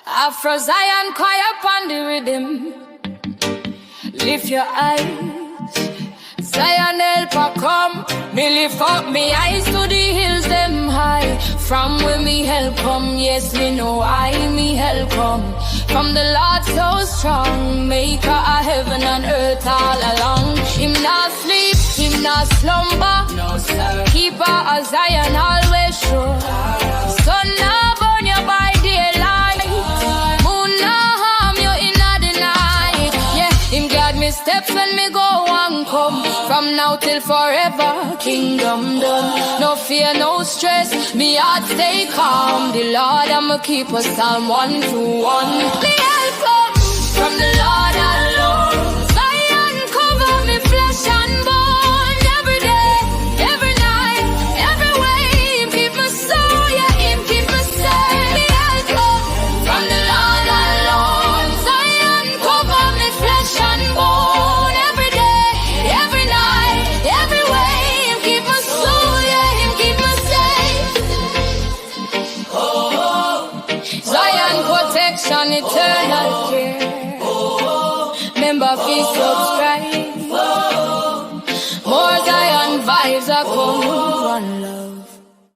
Afro-Zion Choir upon the rhythm. Lift your eyes, Zion helper come. Me lift up me eyes to the hills them high. From where me help come, yes me know me help come. From the Lord so strong, maker of heaven and earth all along. Him not sleep, him not slumber, no sir. Keeper of Zion always sure. Sun now burn you by daylight, moon now harm you in the night. Yeah, him guide me steps when me go and come. From now till forever, kingdom done. No fear, no stress, me heart stay calm. The Lord I'ma keep us Psalm 121. The help comes from the Lord alone. Zion cover me flesh and bone. Every day, every night, every way. Him keep my soul, yeah, him keep me safe. The help comes from the Lord alone. Zion cover me flesh and bone. Every day, every night, every way. Him keep my soul, yeah, him keep me safe. Zion protection, eternal care. Remember, please subscribe. More Zion vibes are coming. One love.